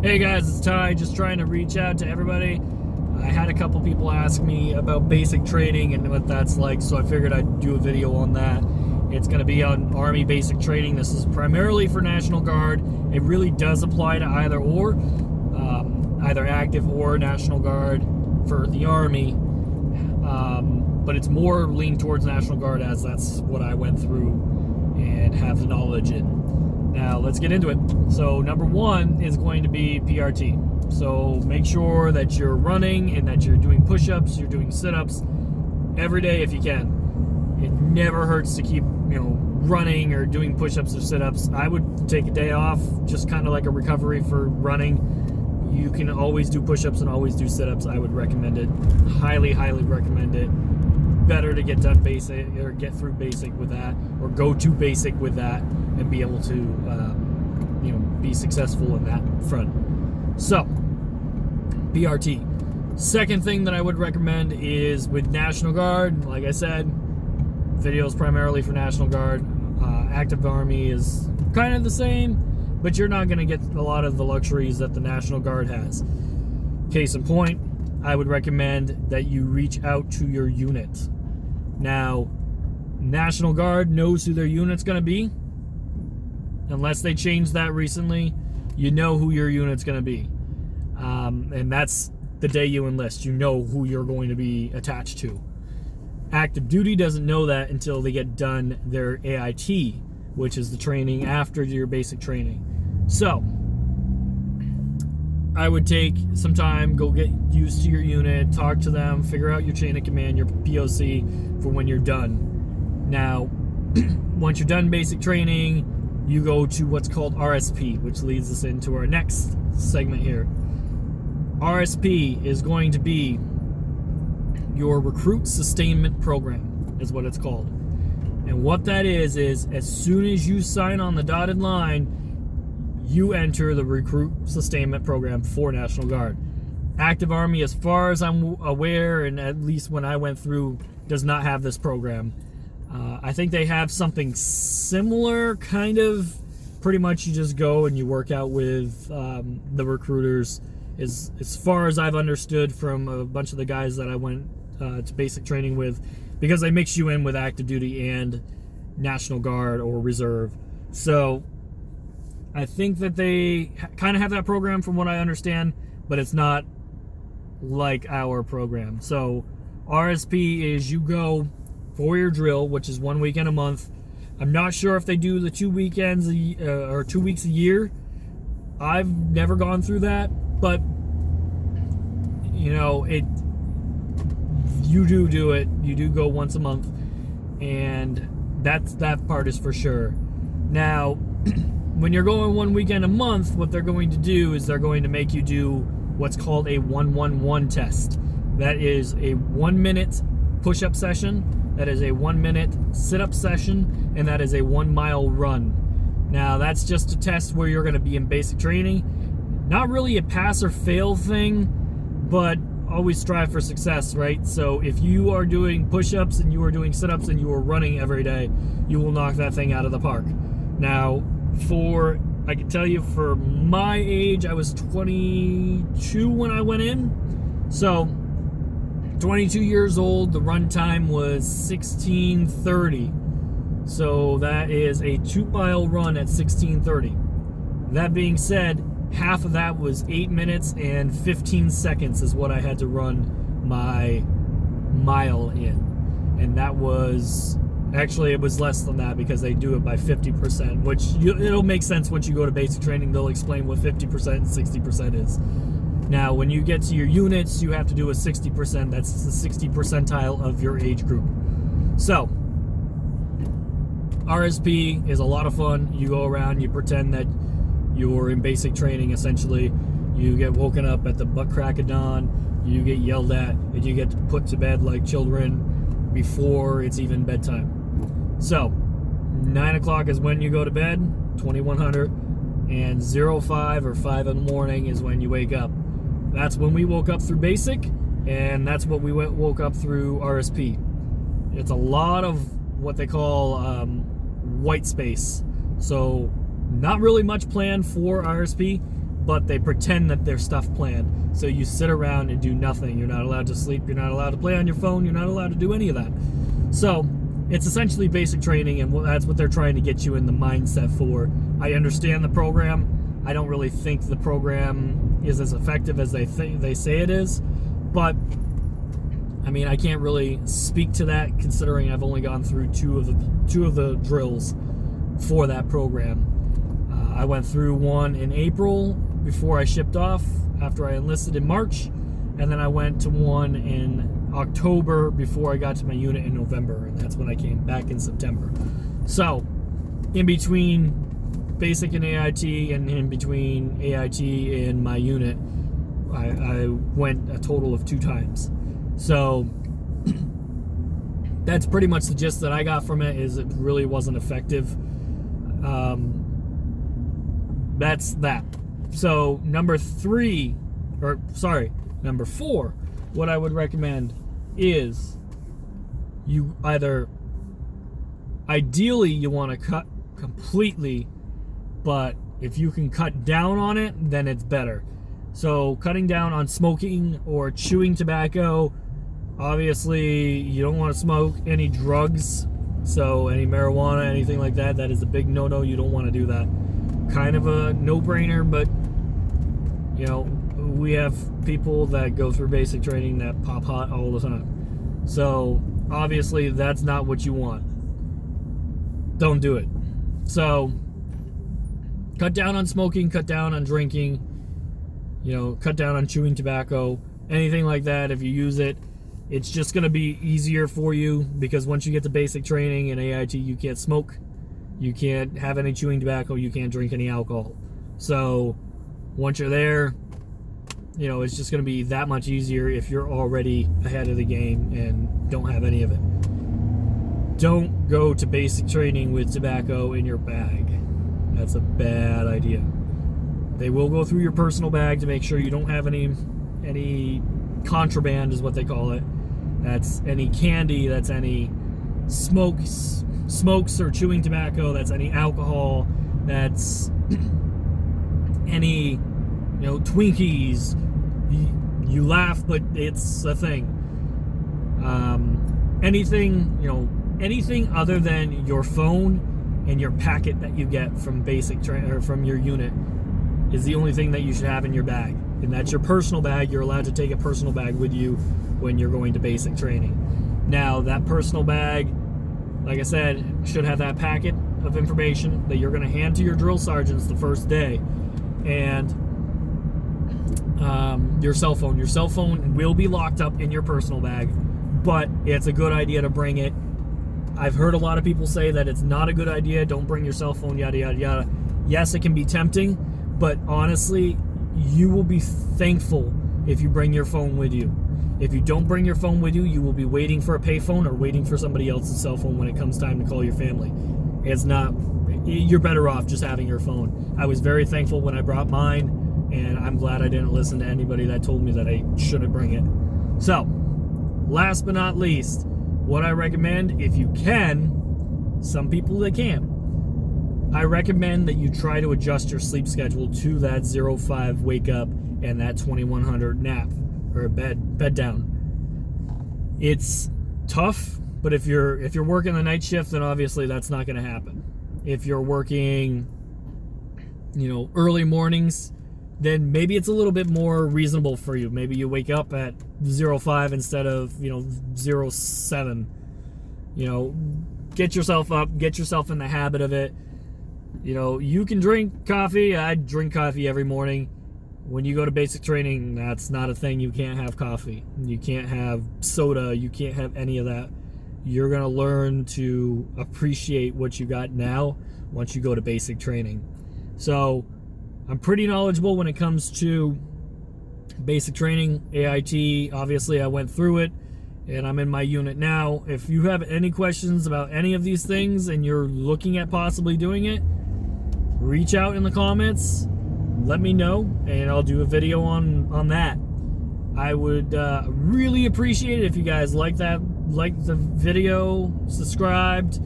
Hey guys, it's Ty, just trying to reach out to everybody. I had a couple people ask me about basic training and what that's like, so I figured I'd do a video on that. It's going to be on Army basic training. This is primarily for National Guard. It really does apply to either or, either active or National Guard for the Army, but it's more leaned towards National Guard as that's what I went through and have the knowledge in. Now, let's get into it. So, number one is going to be PRT. So, make sure that you're running and that you're doing push-ups, you're doing sit-ups every day if you can. It never hurts to keep, running or doing push-ups or sit-ups. I would take a day off, just kind of like a recovery for running. You can always do push-ups and always do sit-ups. I would recommend it. Highly, highly recommend it. Better to get done basic or get through basic with that, or go to basic with that and be able to be successful in that front. So PRT. Second thing that I would recommend is with National Guard. Like I said, videos primarily for National Guard. Active Army is kind of the same, but you're not going to get a lot of the luxuries that the National Guard has. Case in point, I would recommend that you reach out to your unit. Now, National Guard knows who their unit's going to be. Unless they changed that recently, you know who your unit's going to be. And that's the day you enlist. You know who you're going to be attached to. Active duty doesn't know that until they get done their AIT, which is the training after your basic training. So, I would take some time, go get used to your unit, talk to them, figure out your chain of command, your POC for when you're done. Now, once you're done basic training, you go to what's called RSP, which leads us into our next segment here. RSP is going to be your Recruit Sustainment Program, is what it's called. And what that is as soon as you sign on the dotted line, you enter the Recruit Sustainment Program for National Guard. Active Army, as far as I'm aware, and at least when I went through, does not have this program. I think they have something similar, kind of. Pretty much you just go and you work out with the recruiters. As far as I've understood from a bunch of the guys that I went to basic training with, because they mix you in with active duty and National Guard or Reserve. So I think that they kind of have that program from what I understand, but it's not like our program. So RSP is you go for your drill, which is 1 weekend a month. I'm not sure if they do the 2 weekends or 2 weeks a year. I've never gone through that, but you do it. You do go once a month, and that part is for sure. Now, when you're going 1 weekend a month, what they're going to do is they're going to make you do what's called a 1-1-1 test. That is a 1 minute push-up session, that is a 1 minute sit-up session, and that is a 1 mile run. Now, that's just a test where you're going to be in basic training. Not really a pass or fail thing, but always strive for success, right? So if you are doing push-ups and you are doing sit-ups and you are running every day, you will knock that thing out of the park. Now, I can tell you for my age, I was 22 when I went in. So 22 years old, the run time was 16:30. So that is a 2 mile run at 16:30. That being said, half of that was 8 minutes and 15 seconds is what I had to run my mile in. And that was, actually it was less than that because they do it by 50%, which it'll make sense once you go to basic training. They'll explain what 50% and 60% is. Now, when you get to your units, you have to do a 60%. That's the 60 percentile of your age group. So, RSP is a lot of fun. You go around, you pretend that you're in basic training, essentially. You get woken up at the butt crack of dawn. You get yelled at, and you get put to bed like children before it's even bedtime. So, 9 o'clock is when you go to bed, 2100, and 05 or 5 in the morning is when you wake up. That's when we woke up through basic, and that's what we woke up through RSP. It's a lot of what they call white space. So not really much planned for RSP. but they pretend that there's stuff planned. So you sit around and do nothing. You're not allowed to sleep. You're not allowed to play on your phone. You're not allowed to do any of that. So it's essentially basic training, and that's what they're trying to get you in the mindset for. I understand the program. I don't really think the program is as effective as they say it is, but I mean, I can't really speak to that considering I've only gone through two of the drills for that program. I went through one in April before I shipped off after I enlisted in March, and then I went to one in October before I got to my unit in November, and that's when I came back in September. So in between basic and AIT, and in between AIT and my unit, I went a total of 2 times. So that's pretty much the gist that I got from it, is it really wasn't effective. That's that. So number 4, what I would recommend is you either, ideally you want to cut completely, but if you can cut down on it, then it's better. So cutting down on smoking or chewing tobacco. Obviously, you don't want to smoke any drugs, so any marijuana, anything like that, that is a big no-no. You don't want to do that. Kind of a no-brainer, but, you know, we have people that go through basic training that pop hot all the time. So, obviously, that's not what you want. Don't do it. So, cut down on smoking, cut down on drinking, you know, cut down on chewing tobacco, anything like that. If you use it, it's just going to be easier for you, because once you get to basic training in AIT, you can't smoke, you can't have any chewing tobacco, you can't drink any alcohol. So once you're there, you know, it's just going to be that much easier if you're already ahead of the game and don't have any of it. Don't go to basic training with tobacco in your bag. That's a bad idea. They will go through your personal bag to make sure you don't have any contraband, is what they call it. That's any candy, that's any smokes or chewing tobacco, that's any alcohol, that's any, you know, Twinkies. You laugh, but it's a thing. Anything, you know, anything other than your phone and your packet that you get from from your unit is the only thing that you should have in your bag. And that's your personal bag. You're allowed to take a personal bag with you when you're going to basic training. Now, that personal bag, like I said, should have that packet of information that you're going to hand to your drill sergeants the first day. And your cell phone. Your cell phone will be locked up in your personal bag, but it's a good idea to bring it. I've heard a lot of people say that it's not a good idea. Don't bring your cell phone, yada, yada, yada. Yes, it can be tempting, but honestly, you will be thankful if you bring your phone with you. If you don't bring your phone with you, you will be waiting for a payphone or waiting for somebody else's cell phone when it comes time to call your family. It's not, you're better off just having your phone. I was very thankful when I brought mine, and I'm glad I didn't listen to anybody that told me that I shouldn't bring it. So, last but not least, what I recommend, if you can, some people that can't, I recommend that you try to adjust your sleep schedule to that 05 wake up and that 2100 nap or bed down. It's tough, but if you're working the night shift, then obviously that's not going to happen. If you're working, you know, early mornings, then maybe it's a little bit more reasonable for you. Maybe you wake up at 05 instead of, you know, 07. You know, get yourself up, get yourself in the habit of it. You know, you can drink coffee. I drink coffee every morning. When you go to basic training, that's not a thing. You can't have coffee. You can't have soda. You can't have any of that. You're going to learn to appreciate what you got now once you go to basic training. So, I'm pretty knowledgeable when it comes to basic training. AIT, obviously I went through it, and I'm in my unit now. If you have any questions about any of these things and you're looking at possibly doing it, reach out in the comments, let me know, and I'll do a video on that. I would really appreciate it if you guys like the video, subscribed,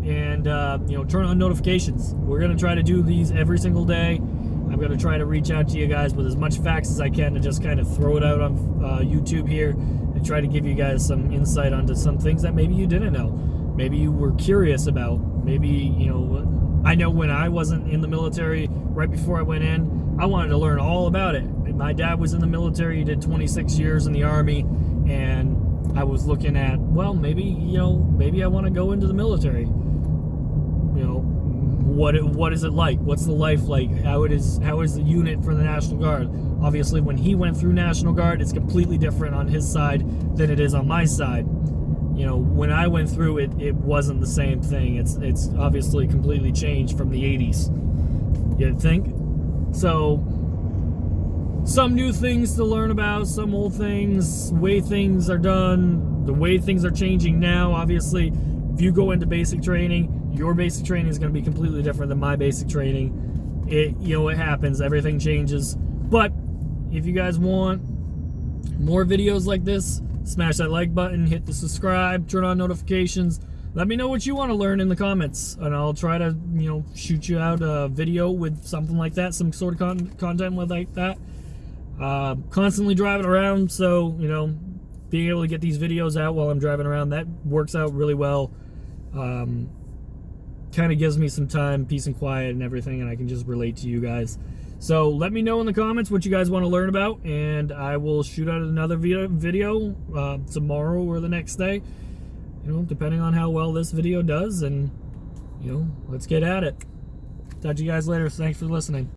and you know, turn on notifications. We're gonna try to do these every single day. I'm going to try to reach out to you guys with as much facts as I can to just kind of throw it out on YouTube here and try to give you guys some insight onto some things that maybe you didn't know. Maybe you were curious about. Maybe, you know, I know when I wasn't in the military, right before I went in, I wanted to learn all about it. My dad was in the military. He did 26 years in the Army, and I was looking at, well, maybe, you know, maybe I want to go into the military. You know, what is it like? What's the life like? How is the unit for the National Guard? Obviously, when he went through National Guard, it's completely different on his side than it is on my side. You know, when I went through it, it wasn't the same thing. It's obviously completely changed from the 80s. You'd think? So, some new things to learn about, some old things, way things are done, the way things are changing now. Obviously, if you go into basic training, your basic training is going to be completely different than my basic training. It happens. Everything changes. But if you guys want more videos like this, smash that like button, hit the subscribe, turn on notifications. Let me know what you want to learn in the comments, and I'll try to, you know, shoot you out a video with something like that, some sort of content like that. Constantly driving around, so, you know, being able to get these videos out while I'm driving around, that works out really well. Kind of gives me some time, peace and quiet and everything, and I can just relate to you guys. So let me know in the comments what you guys want to learn about, and I will shoot out another video tomorrow or the next day, you know, depending on how well this video does, and, you know, let's get at it. Talk to you guys later. Thanks for listening.